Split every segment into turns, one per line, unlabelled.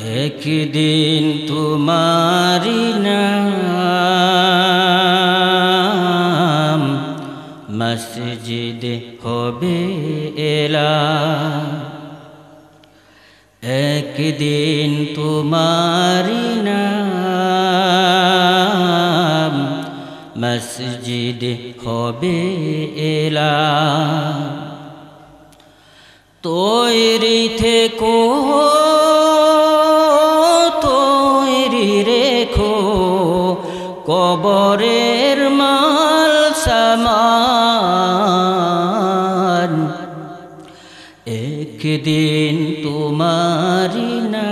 একদিন তোমারি নাম মসজিদে হবে এলান। একদিন তোমারি নাম মসজিদে হবে এলান। তৈরি থেকো কবরের মাল সামান। একদিন তোমারি নাম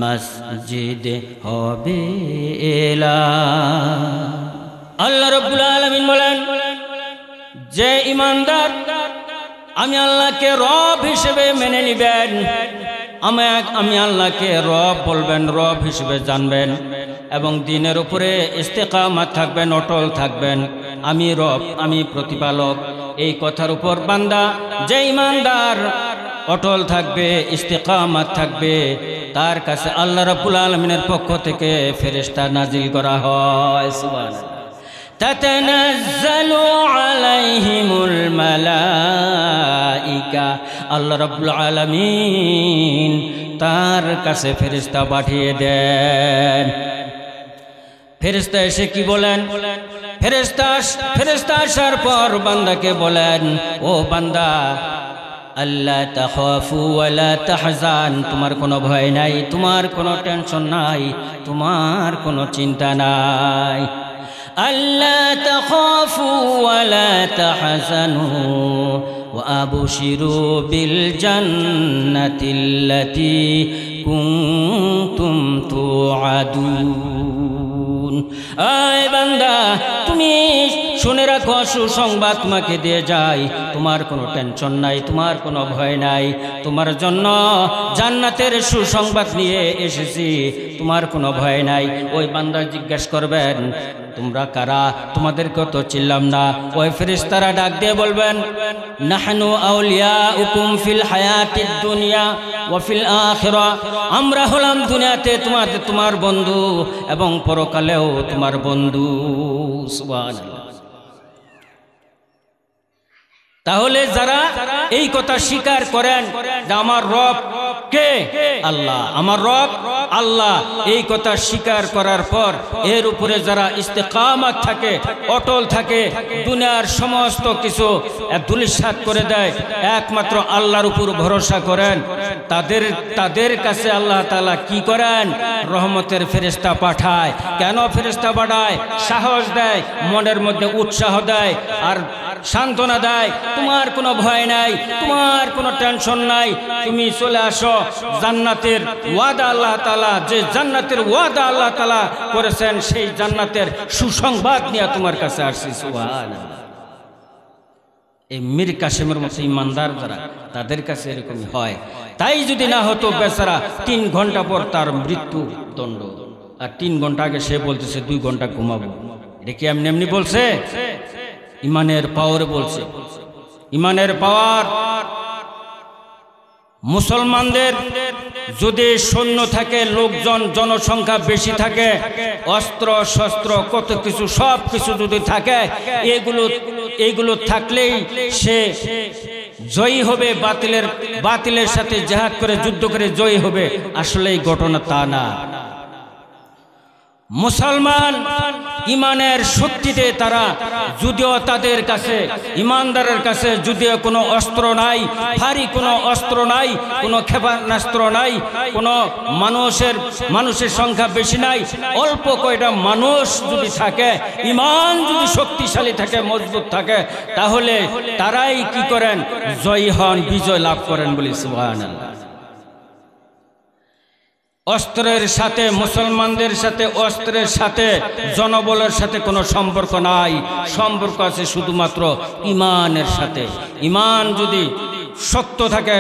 মসজিদে হবে এলান। আল্লাহ রাব্বুল আলামিন বলেন, যে ঈমানদার আমি আল্লাহকে রব হিসেবে মেনে নিবেন, আমি আল্লাহকে রব বলবেন, রব হিসেবে জানবেন এবং দ্বীনের উপরে ইস্তেকামাত থাকবেন, অটল থাকবেন, আমি রব, আমি প্রতিপালক, এই কথার উপর বান্দা যে ঈমানদার অটল থাকবে, ইস্তেকামাত থাকবে, তার কাছে আল্লাহ রাব্বুল আলামিনের পক্ষ থেকে ফেরেশতা নাজিল করা হয়। সুবহানাল্লাহ। তাতানাজ্জালু আলাইহিমুল মালাইকা, আল্লাহ রাব্বুল আলামিন তার কাছে ফেরেশতা পাঠিয়ে দেন। ফেরেশতা এসে কি বলেন? ফেরেশতা আসার পর বান্দাকে বলেন, ও বান্দা, আল্লা তাখাফু ওয়ালা তাহজান, তোমার কোনো ভয় নাই, তোমার কোনো টেনশন নাই, তোমার কোনো চিন্তা নাই। আল্লা তাখাফু ওয়ালা তাহজানু ওয়া আবশিরু বিল জান্নাতিল্লাতী কুনতুম তুআদুন। আয় বান্দা, তুমি শুনে রাখো, সুসংবাদ তোমাকে দিয়ে যাই, তোমার কোনো টেনশন নাই, তোমার কোনো ভয় নাই, তোমার জন্য জান্নাতের সুসংবাদ নিয়ে এসেছি, তোমার কোনো ভয় নাই। ওই বান্দা জিজ্ঞাসা করবেন, তোমরা কারা? তোমাদেরকে তো চিনলাম না। ওই ফেরেশতারা ডাক দিয়ে বলবেন, নাহনু আউলিয়াউকুম ফিল হায়াতিদ দুনিয়া ওয়া ফিল আখিরা, আমরা হলাম দুনিয়াতে তোমার বন্ধু এবং পরকালেও তোমার বন্ধু। সুবহানাল্লাহ। তাহলে যারা এই কথা স্বীকার করেন যে আমার রব কে? আল্লাহ, আমার রব আল্লাহ, এই কথা স্বীকার করার পর এর উপরে যারা ইস্তেকামাত থাকে, অটল থাকে, দুনিয়ার সমস্ত কিছু ধূলিসাৎ করে দেয়, একমাত্র আল্লাহর উপর ভরসা করেন, তাদের কাছে আল্লাহ তাআলা কি করেন? রহমতের ফেরেশতা পাঠায়। কেন ফেরেশতা পাঠায়? সাহস দেয়, মনের মধ্যে উৎসাহ দেয় আর সান্ত্বনা দেয়, তোমার কোনো ভয় নাই, তোমার কোনো টেনশন নাই, তুমি চলে আসো। জান্নাতের ওয়াদা আল্লাহ তাআলা, যে জান্নাতের ওয়াদা আল্লাহ তাআলা করেছেন, সেই জান্নাতের সুসংবাদ নিয়ে তোমার কাছে আসছি। সুবহানাল্লাহ। এই মীর কাসেমের মতো ইমানদার যারা, তাদের কাছে এরকমই হয়। তাই যদি না হতো, বেচারা 3 ঘন্টা পর তার মৃত্যু দণ্ড, আর 3 ঘন্টা আগে সে বলতেছে 2 ঘন্টা ঘুমাবো। এটা কি এমনি এমনি বলছে? ইমানের পাওয়ারে বলছে। ইমানের পাওয়ার। মুসলমানদের যদি সৈন্য থাকে, লোকজন, জনসংখ্যা বেশি থাকে, অস্ত্র শস্ত্র কত কিছু, সব কিছু যদি থাকে, এগুলো থাকলেই সে জয়ী হবে, বাতিলের সাথে জিহাদ করে, যুদ্ধ করে জয়ী হবে। আসলে এই ঘটনা তা না। মুসলমান ইমানের শক্তিতে তারা, যদিও তাদের কাছে, ইমানদারের কাছে যদিও কোনো অস্ত্র নাই, ভারী কোনো অস্ত্র নাই, কোনো ক্ষেপণাস্ত্র নাই, কোনো মানুষের সংখ্যা বেশি নাই, অল্প কয়টা মানুষ যদি থাকে, ইমান যদি শক্তিশালী থাকে, মজবুত থাকে, তাহলে তারাই কি করেন? জয়ী হন, বিজয় লাভ করেন বলি। সুবহানাল্লাহ। অস্ত্রের সাথে, মুসলমানদের সাথে অস্ত্রের সাথে, জনবলের সাথে কোনো সম্পর্ক নাই। সম্পর্ক আছে শুধুমাত্র ইমানের সাথে। ইমান যদি শক্ত থাকে,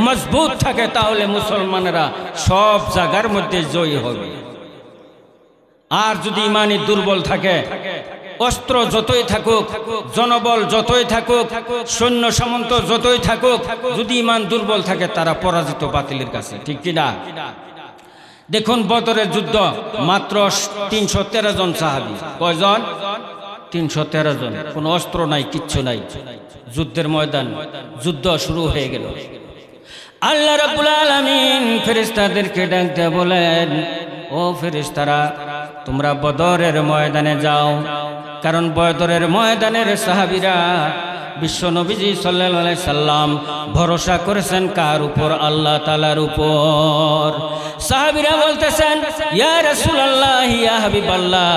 মজবুত থাকে, তাহলে মুসলমানেরা সব জায়গার মধ্যে জয়ী হবে। আর যদি ইমানই দুর্বল থাকে, অস্ত্র যতই থাকুক, জনবল যতই থাকুক, সৈন্য সামন্ত যতই থাকুক, যদি ঈমান দুর্বল থাকে তারা পরাজিত বাতিলের কাছে, ঠিক কি না? দেখুন বদরের যুদ্ধ মাত্র 313 জন সাহাবী। কয়জন? 313 জন। কোনো অস্ত্র নাই, কিচ্ছু নাই। যুদ্ধের ময়দান, যুদ্ধ শুরু হয়ে গেল। আল্লাহ রাব্বুল আলামিন ফেরেশতাদেরকে ডাকতে বলেন, ও ফেরেশতারা, তোমরা বদরের ময়দানে যাও। কারণ বদরের ময়দানের সাহাবীরা বিশ্ব নবীজি সাল্লাল্লাহু আলাইহি সাল্লাম ভরসা করেছেন কার উপর? আল্লাহ তাআলার উপর। সাহাবীরা বলতেছেন, ইয়া রাসূলুল্লাহ, ইয়া হাবিবাল্লাহ,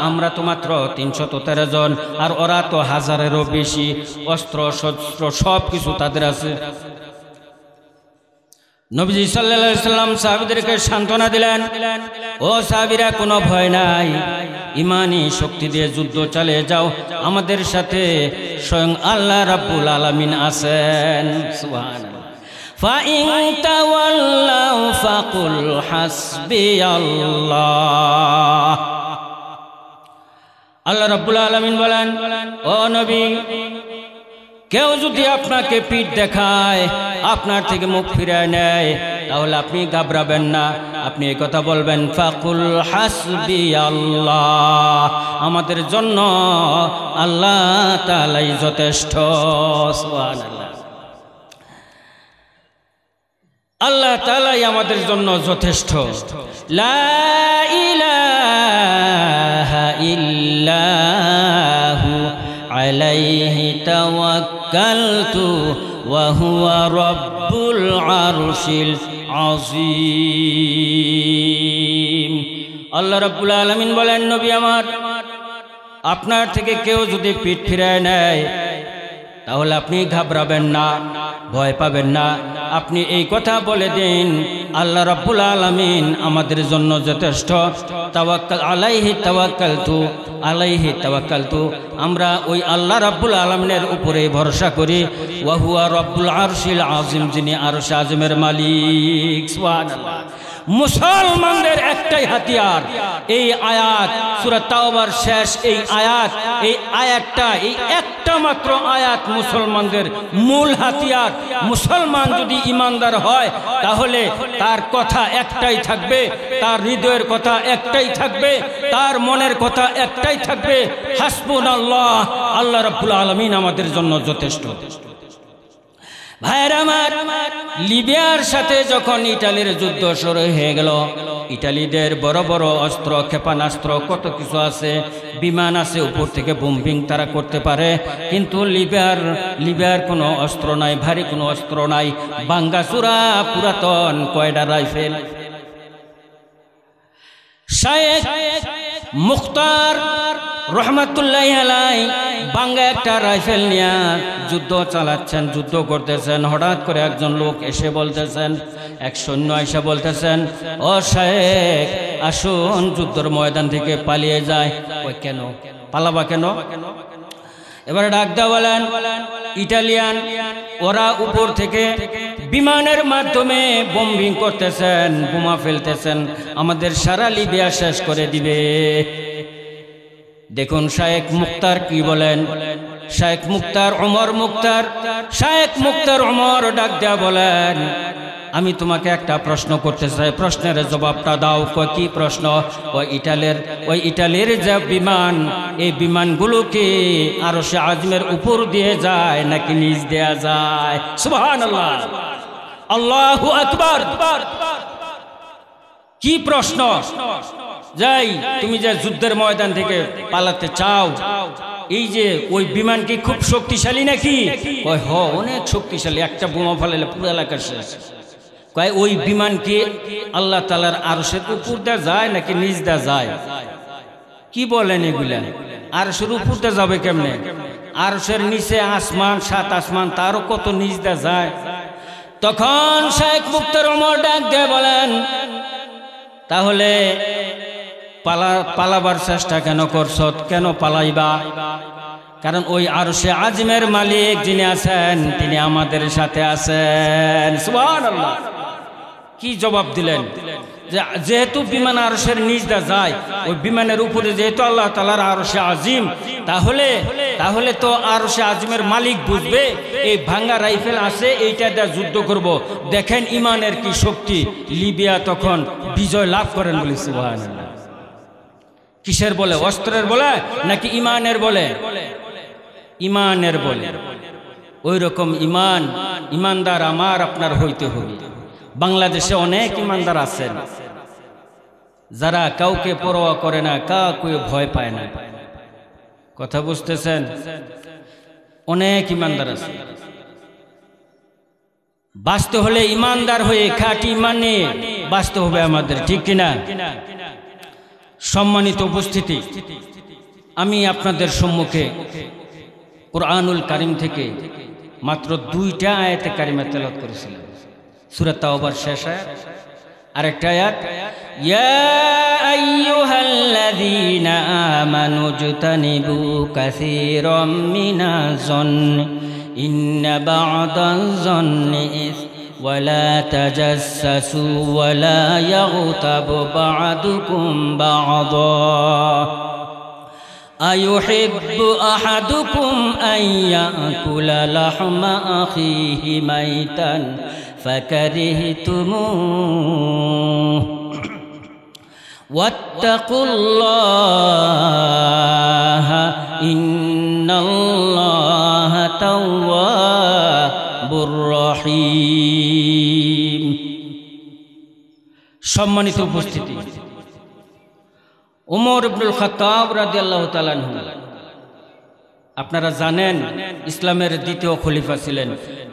আমরা তো মাত্র 313 জন, আর ওরা তো হাজারেরও বেশি, অস্ত্র শস্ত্র সব কিছু তাদের আছে। নবীজি সাল্লাল্লাহু আলাইহি সাল্লাম সাহাবীদেরকে সান্ত্বনা দিলেন, ও সাহাবীরা, কোনো ভয় নাই, ইমানি শক্তি দিয়ে যুদ্ধ চালিয়ে যাও, আমাদের সাথে স্বয়ং আল্লাহ রাব্বুল আলামিন আছেন। সুবহানাল্লাহ। ফাইন তাওয়াল্লাউ ফাকুল হাসবিয়াল্লাহ। আল্লাহ রাব্বুল আলামিন বলেন, ও নবী, কেউ যদি আপনাকে পিঠ দেখায়, আপনার থেকে মুখ ফিরায় নেয়, তাহলে আপনি ঘাবড়াবেন না, আপনি এই কথা বলবেন, ফাকুল হাসবিয়াল্লাহ, আমাদের জন্য আল্লাহ তাআলাই যথেষ্ট। সুবহানাল্লাহ। আল্লাহ তাআলাই আমাদের জন্য যথেষ্ট। লা ইলাহা ইল্লাহু আলাইহি তাওয়াক্কালতু ওয়া হুয়া রাব্বুল আরশিল আযীম। আল্লাহ রাব্বুল আলামিন বলেন, নবী আমার, আপনার থেকে কেউ যদি পিঠ ফিরায় নেয়, তাহলে আপনি ঘাবড়াবেন না, ভয় পাবেন না, আপনি এই কথা বলে দিন, আল্লাহ রাব্বুল আলামিন আমাদের জন্য যথেষ্ট। তাওয়াক্কাল আলাইহি তাওয়াক্কালতু, আলাইহি তাওয়াক্কালতু, আমরা ওই আল্লাহ রাব্বুল আলামিনের উপরে ভরসা করি। ওয়া হুয়া রাব্বুল আরশিল আযীম, যিনি আরশ আযমের মালিক। সুবহানাল্লাহ। মুসলমানদের একটাই হাতিয়ার, এই আয়াত, সূরা তাওবার শেষ এই আয়াতটা, এই একটা মাত্র আয়াত মুসলমানদের মূল হাতিয়ার। মুসলমান যদি ইমানদার হয়, তাহলে তার কথা একটাই থাকবে, তার হৃদয়ের কথা একটাই থাকবে, তার মনের কথা একটাই থাকবে, হাসবুনাল্লাহ, আল্লাহ রাব্বুল আলামিন আমাদের জন্য যথেষ্ট। ভাইরা আমার, লিবিয়ার সাথে যখন ইটালির যুদ্ধ শুরু হয়ে গেল, ইটালিদের বড় বড় অস্ত্র, ক্ষেপণাস্ত্র, কত কিছু আছে, বিমান আছে, উপর থেকে বোম্বিং তারা করতে পারে, কিন্তু লিবিয়ার কোনো অস্ত্র নাই, ভারী কোনো অস্ত্র নাই, বাঙ্গাচুরা পুরাতন কয়ডা রাইফেল। শায়েখ মুখতার রহমাতুল্লাহি আলাইহি বাঙ্গা একটা রাইফেল নিয়ে যুদ্ধ চালাচ্ছেন, যুদ্ধ করতেছেন। হঠাৎ করে একজন লোক এসে বলতেছেন, এক সৈন্য এসে বলতেছেন, ও শায়েখ, আসুন যুদ্ধের ময়দান থেকে পালিয়ে যায়। ওই কেন পালাবা, কেন? এবারে ডাক দেওয়া বলেন, ইটালিয়ান ওরা উপর থেকে বিমানের মাধ্যমে বোম্বিং করতেছেন, বোমা ফেলতেছেন, আমাদের সারা লিবিয়া শেষ করে দিবে। দেখুন শায়েখ মুখতার কি বলেন। শায়েখ মুখতার ওমর ডাক দেয়া বলেন, আমি তোমাকে একটা প্রশ্ন করতে চাই, প্রশ্নের জবাবটা দাও। কি প্রশ্ন? ওই ইটালির যে বিমান, এই বিমানগুলোকে আরশে আযমের উপর দিয়ে যায় নাকি নিচ দেয়া যায়? সুবহানাল্লাহ, আল্লাহু আকবার। কি প্রশ্ন? যাই, তুমি যে যুদ্ধের ময়দান থেকে পালাতে চাও, এই যে ওই বিমান কি খুব শক্তিশালী নাকি? কয় হ, অনেক শক্তিশালী, একটা বোমা ফেলালে পুরো এলাকা শেষ। কয় ওই বিমান কি আল্লাহ তাআলার আরশের উপর দিয়ে যায় নাকি নিচ দিয়ে যায়? কি বলেন এগুলা? আরশের উপর দিয়ে যাবে কেমনে? আরশের নিচে আসমান, 7 আসমান, তারও কত নিচ দিয়ে যায়। তখন শায়েখ মুখতার ওমর ডাক দিয়ে বলেন, তাহলে পালাবার চেষ্টা কেন করছ? কেন পালাইবা? কারণ ওই আরশে আযমের মালিক যিনি আছেন, তিনি আমাদের সাথে আছেন। সুবহানাল্লাহ। কি জবাব দিলেন? যেহেতু বিমান আরশের নিচ দা যায়, ওই বিমানের উপরে যেহেতু আল্লাহ তাআলার আরশে আজিম, তাহলে তো আরশে আজিমের মালিক বুঝবে এই ভাঙ্গা রাইফেল আছে, এইটা দিয়ে যুদ্ধ করব। দেখেন ইমানের কি শক্তি, লিবিয়া তখন বিজয় লাভ করেন বলে। সুবহানাল্লাহ। কিসের বলে? অস্ত্রের বলে নাকি ইমানের বলে? ইমানের বলে। ওই রকম ইমানদার আমার আপনার হইতে হবে। বাংলাদেশে অনেক ইমানদার আছেন যারা কাউকে পরোয়া করে না, কাউকে ভয় পায় না। কথা বুঝতেছেন? অনেক ইমানদার আছে। বাঁচতে হলে ইমানদার হয়ে খাঁটি ইমান নিয়ে বাঁচতে হবে আমাদের, ঠিক কিনা? সম্মানিত উপস্থিতি, আমি আপনাদের সম্মুখে কুরআনুল কারীম থেকে মাত্র 2টা আয়াতে কারিমা তেলাওয়াত করেছিলাম। সূরা তাওবার শেষ আয়াত, আরেকটা আয়াত, ইয়া আইয়ুহাল্লাযীনা আমানু জতানিবু কাসীরাম মিনাজ জন্নি ইন্না বা'দাজ জন্নি ওয়ালা তাজাসসু ওয়ালা ইয়াগতাবু বা'দুকুম বা'দা আয়ুহিব্বু আহাদুকুম আন ইয়াকুলা লাহমা আখিহি মাইতান ফাকারিহতুমুহু ওয়াত্তাকুল্লাহা ইন্নাল্লাহা তাওয়াবুর রহিম। সম্মানিত উপস্থিতি, উমর ইবনুল খাত্তাব রাদিয়াল্লাহু তাআলা আনহু, আপনারা জানেন ইসলামের দ্বিতীয় খলিফা ছিলেন,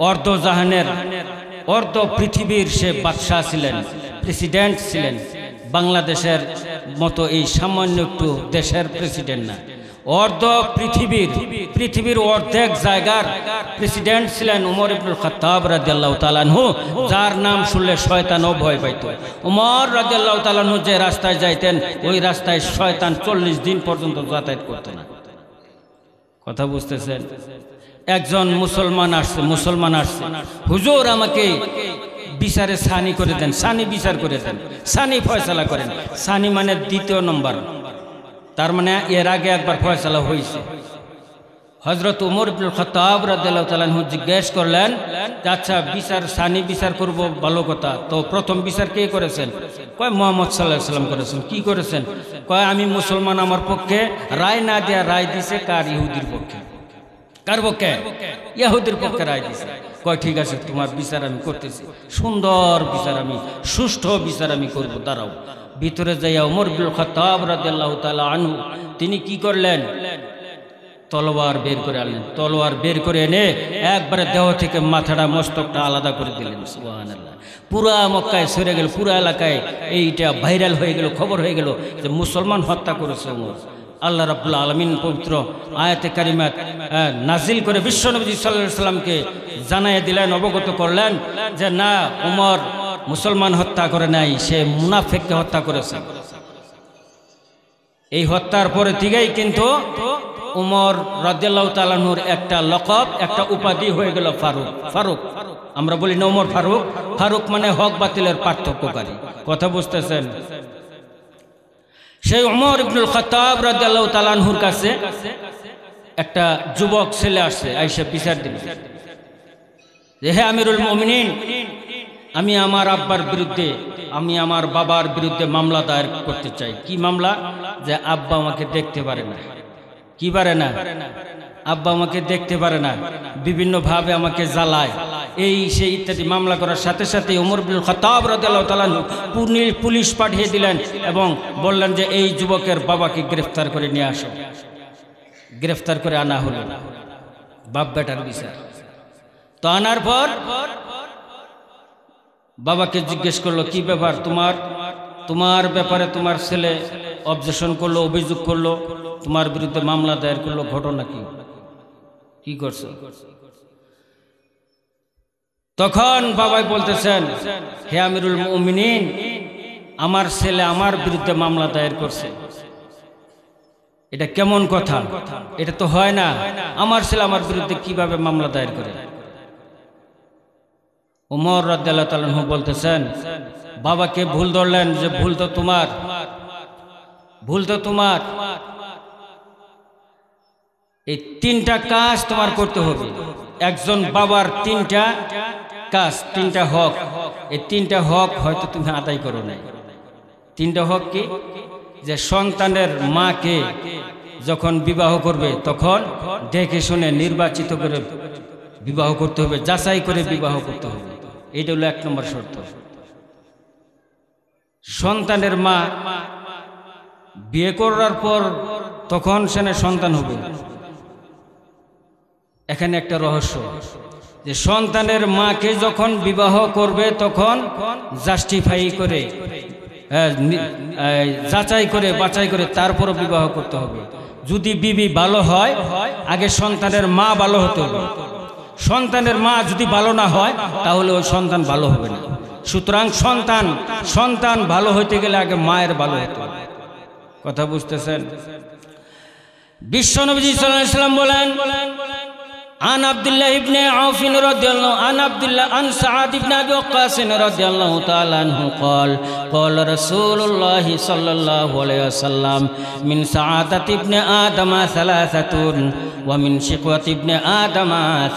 অর্ধজাহানের অর্ধ পৃথিবীর সে বাদশাহ ছিলেন, প্রেসিডেন্ট ছিলেন। বাংলাদেশের মতো এই সামান্য একটু দেশের প্রেসিডেন্ট না, অর্ধ পৃথিবীর অর্ধেক জায়গার প্রেসিডেন্ট ছিলেন উমর ইবনুল খাত্তাব রাদিয়াল্লাহু তাআলা আনহু, যার নাম শুনলে শয়তানও ভয় পাইত। উমর রাদিয়াল্লাহু তাআলা আনহু যে রাস্তায় যাইতেন, ওই রাস্তায় শয়তান 40 দিন পর্যন্ত যাতায়াত করত না। কথা বুঝতেছেন? একজন মুসলমান আসছে, হুজুর আমাকে বিচারে সানি করে দেন, সানি বিচার করে দেন, সানি ফয়সালা করেন। সানি মানে দ্বিতীয় নম্বর, তার মানে এর আগে একবার ফয়সালা হয়েছে। হযরত উমর ইবনুল খাত্তাব রাদিয়াল্লাহু তাআলা আনহু জিজ্ঞেস করলেন, আচ্ছা বিচার সানি বিচার করব, ভালো কথা, তো প্রথম বিচার কে করেছেন? কয় মুহাম্মদ সাল্লাল্লাহু আলাইহি ওয়াসাল্লাম করেছেন। কি করেছেন? কয় আমি মুসলমান, আমার পক্ষে রায় না দেয়া রায় দিছে কার? ইহুদির পক্ষে। কার পক্ষে? ইহুদির পক্ষে রায় দিছে। কয় ঠিক আছে, তোমার বিচার আমি করতেছি, সুন্দর বিচার, আমি সুষ্ঠু বিচার আমি করব, দাঁড়াও। ভিতরে যাইয়া উমর ইবনুল খাত্তাব রাদিয়াল্লাহু তাআলা আনহু তিনি কি করলেন? তলোয়ার বের করে আনলেন। তলোয়ার বের করে এনে একবারে দেহ থেকে মাথাটা মস্তকটা আলাদা করে দিলেন। সুবহানাল্লাহ। পুরা মক্কায় ছড়িয়ে গেল, পুরা এলাকায় এইটা ভাইরাল হয়ে গেল, খবর হয়ে গেল যে মুসলমান হত্যা করেছে উমর। আল্লাহ রাব্বুল আলামিন পবিত্র আয়াতে কারিমাত নাজিল করে বিশ্বনবী সাল্লাল্লাহু আলাইহি সাল্লামকে জানাইয়া দিলেন, অবগত করলেন যে না, উমর মুসলমান হত্যা করে নাই, সে মুনাফিককে হত্যা করেছে। এই হত্যার পরে থেকেই কিন্তু উমর রাদিয়াল্লাহু তাআলা আনহুর একটা লকব, একটা উপাধি হয়ে গেল ফারুক। ফারুক আমরা বলি না উমর ফারুক, ফারুক মানে হক বাতিলের পার্থক্যকারী। কথা বুঝতেছেন? সেই উমর ইবনুল খাত্তাব রাদিয়াল্লাহু তাআলা আনহুর কাছে একটা যুবক ছেলে আসছে, আয়েশা বিচার দিল যে হে আমিরুল মুমিনিন, আমি আমার আব্বার বিরুদ্ধে, আমি আমার বাবার বিরুদ্ধে মামলা দায়ের করতে চাই। কি মামলা? যে আব্বা আমাকে দেখতে পারে না। কি পারে না? আব্বা আমাকে দেখতে পারে না, বিভিন্ন ভাবে আমাকে জ্বালায়, এই সেই ইত্যাদি মামলা করার সাথে সাথে উমর ইবনুল খাত্তাব রাদিয়াল্লাহু তাআলা পুলিশ পাঠিয়ে দিলেন এবং বললেন যে এই যুবকের বাবাকে গ্রেফতার করে নিয়ে আসো। গ্রেফতার করে আনা হলো, বাপ বেটার বিচার। তো আনার পর বাবাকে জিজ্ঞেস করলো, কি ব্যাপার, তোমার ব্যাপারে তোমার ছেলে অবজেকশন করলো, অভিযোগ করলো, তোমার বিরুদ্ধে মামলা দায়ের করলো, ঘটনা কি করছো? তখন বাবাই বলতেছেন, হে আমিরুল মুমিনিন, আমার ছেলে আমার বিরুদ্ধে মামলা দায়ের করছে। এটা কেমন কথা? এটা তো হয় না। আমার ছেলে আমার বিরুদ্ধে কিভাবে মামলা দায়ের করে? উমর রাদিয়াল্লাহু তাআলা আনহু বলতেছেন, বাবাকে ভুল ধরলেন যে ভুল তো তোমার, ভুল তো তোমার। এই তিনটা কাজ তোমার করতে হবে। একজন বাবার তিনটা কাজ, তিনটা হক। এই তিনটা হক হয়তো তুমি আদায় করো নাই। তিনটা হক কি? যে সন্তানের মাকে যখন বিবাহ করবে তখন দেখে শুনে নির্বাচিত করে বিবাহ করতে হবে, যাচাই করে বিবাহ করতে হবে। এইটা হলো 1 নম্বর শর্ত। সন্তানের মা বিয়ে করার পর তখন সেখানে সন্তান হবে। এখানে একটা রহস্য, যে সন্তানের মাকে যখন বিবাহ করবে তখন জাস্টিফাই করে, যাচাই করে বাছাই করে তারপর বিবাহ করতে হবে। যদি বিবি ভালো হয়, আগে সন্তানের মা ভালো হতে হবে। সন্তানের মা যদি ভালো না হয় তাহলে ওই সন্তান ভালো হবে না। সুতরাং সন্তান ভালো হইতে গেলে আগে মায়ের ভালো হতে হবে। কথা বুঝতেছেন? বিশ্বনবী সাল্লাল্লাহু আলাইহি ওয়াসাল্লাম বলেন, عن عبد الله بن عوف رضي الله عن سعد بن ابي وقاص رضي الله تعالى عنه قال رسول الله صلى الله عليه وسلم من سعادة ابن آدم ثلاثة ومن شقوة ابن آدم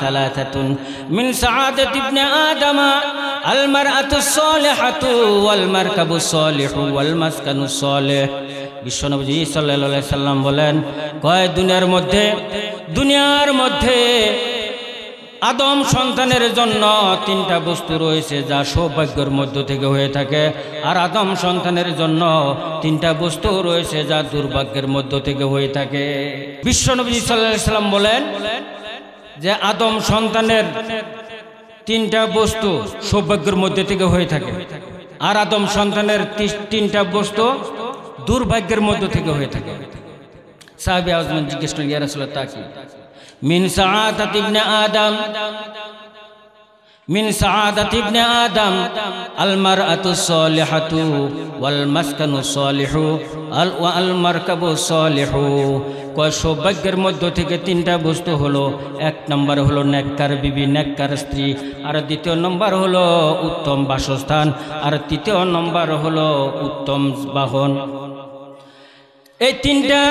ثلاثة من سعادة ابن آدم المرأة الصالحة والمركب الصالح والمسكن الصالح। বিশ্বনবী সাল্লাল্লাহু আলাইহি সাল্লাম বলেন, কয় দুনিয়ার মধ্যে আদম সন্তানের জন্য তিনটা বস্তু রয়েছে যা সৌভাগ্যের মধ্য থেকে হয়ে থাকে, আর আদম সন্তানের জন্য তিনটা বস্তু রয়েছে যা দুর্ভাগ্যের মধ্য থেকে হয়ে থাকে। বিশ্বনবী সাল্লাল্লাহু আলাইহি সাল্লাম বলেন যে আদম সন্তানের তিনটা বস্তু সৌভাগ্যের মধ্যে থেকে হয়ে থাকে, আর আদম সন্তানের তিনটা বস্তু দুর্ভাগ্যের মধ্য থেকে হয়ে থাকে। সাহাবী আজমান জিজ্ঞেস করলেন, ইয়া রাসূলুল্লাহ, তা কি? মিন সাআদাতি ইবনে আদম, মিন সাআদাতি ইবনে আদম আল মারআতু সালিহাতু ওয়াল মাসকানু সালিহু আল মারকাবু সালিহু। কয় সৌভাগ্যের মধ্য থেকে তিনটা বস্তু হলো, 1 নম্বর হলো নেককার বিবি, নেককার স্ত্রী, আর 2য় নম্বর হলো উত্তম বাসস্থান, আর 3য় নম্বর হলো উত্তম বাহন। এই তিনটা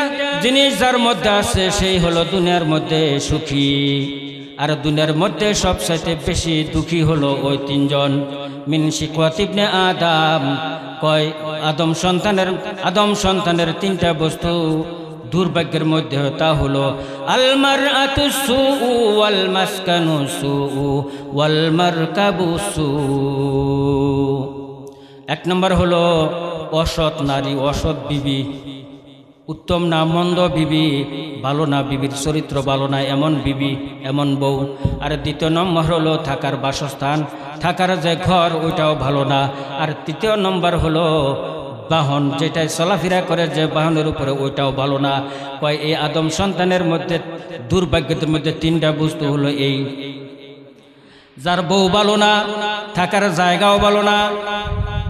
জিনিস যার মধ্যে আছে সেই হলো দুনিয়ার মধ্যে সুখী। আর দুনিয়ার মধ্যে সবচাইতে বেশি দুঃখী হলো ওই তিনজন। মিন শিকওয়াত ইবনে আদম, কয় আদম সন্তানের তিনটা বস্তু দুর্ভাগ্যের মধ্যে, তা হলো আল মারআতু সুউ ওয়াল মাসকানু সুউ ওয়াল মারকাবু সুউ। 1 নম্বর হলো অসৎ নারী, অসৎ বিবি, উত্তম না মন্দ বিবি, ভালো না বিবির চরিত্র ভালো না এমন বিবি, এমন বউ। আর 2য় নম্বর হলো থাকার বাসস্থান, থাকার যে ঘর ওইটাও ভালো না। আর 3য় নম্বর হলো বাহন, যেটাই চলাফেরা করে যে বাহনের উপরে, ওইটাও ভালো না। কয় এই আদম সন্তানের মধ্যে দুর্ভাগ্যের মধ্যে তিনটা বস্তু হলো এই, যার বউ ভালো না, থাকার জায়গাও ভালো না,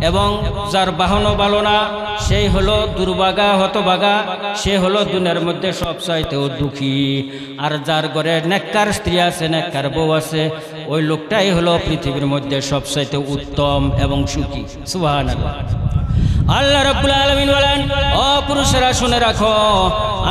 এবং যার বাহনও ভালো না, সেই হলো দুর্ভাগা হতভাগা, সে হলো দুনিয়ার মধ্যে সবচাইতেও দুঃখী। আর যার ঘরে নেককার স্ত্রী আছে, নেককার বউ আছে, ওই লোকটাই হলো পৃথিবীর মধ্যে সবচাইতে উত্তম এবং সুখী। সুবহানাল্লাহ। আল্লাহ রাব্বুল আলামিন বলেন, ও পুরুষেরা শুনে রাখো,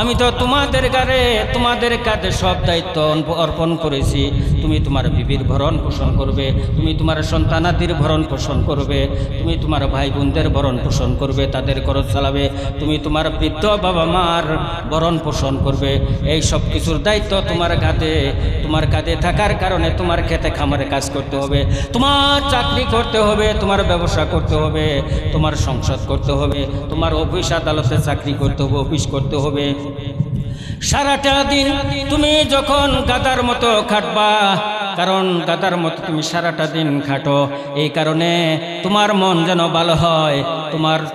আমি তো তোমাদের কাঁধে সব দায়িত্ব অর্পণ করেছি। তুমি তোমার বিবির ভরণ পোষণ করবে, তুমি তোমার সন্তানাদির ভরণ পোষণ করবে, তুমি তোমার ভাই বোনদের ভরণ পোষণ করবে, তাদের খরচ চালাবে, তুমি তোমার বৃদ্ধ বাবা মার ভরণ পোষণ করবে। এই সব কিছুর দায়িত্ব তোমার কাঁধে থাকার কারণে তোমার খেতে খামারে কাজ করতে হবে, তোমার চাকরি করতে হবে, তোমার ব্যবসা করতে হবে, তোমার সংসার করতে হবে, তোমার অফিস আদালতে চাকরি করতে হবে, অফিস করতে হবে। সারাটা দিন তুমি যখন গাদার মতো খাটবা, কারণ গাদার মতো তুমি সারাটা দিন খাটো, এই কারণে তোমার মন যেন ভালো হয়,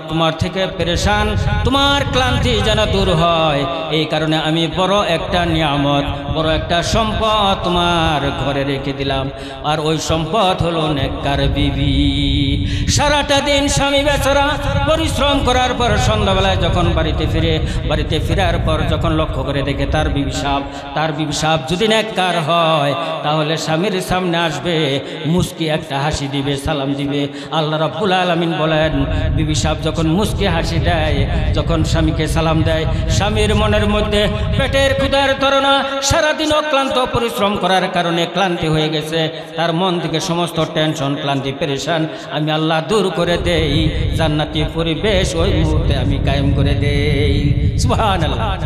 তোমার থেকে পেরেশান, তোমার ক্লান্তি যেন দূর হয়। এই কারণে আমি বড় একটা নিয়ামত, বড় একটা সম্পদ তোমার ঘরে রেখে দিলাম। আর ওই সম্পদ হলো নেককার বিবি। সারাটা দিন স্বামী বেচারা পরিশ্রম করার পর সন্ধ্যাবেলায় যখন বাড়িতে ফেরার পর যখন লক্ষ্য করে দেখে তার বিবি সাহেব যদি নেককার হয়, তাহলে স্বামীর সামনে আসবে, মুস্কি একটা হাসি দিবে, সালাম দিবে। আল্লাহ রাব্বুল আলামিন বলেন, বিবি সাহেব যখন মুস্কি হাসি দেয়, যখন স্বামীকে সালাম দেয়, স্বামীর মনের মধ্যে পেটের ক্ষুধার তরণা, সারাদিন অক্লান্ত পরিশ্রম করার কারণে ক্লান্তি হয়ে গেছে, তার মন থেকে সমস্ত টেনশন, ক্লান্তি, পেরেশান আমি আল্লাহ দূর করে দেই। জান্নাতি পরিবেশ ওই মুহূর্তে আমি কায়েম করে দেই। সুবহানাল্লাহ।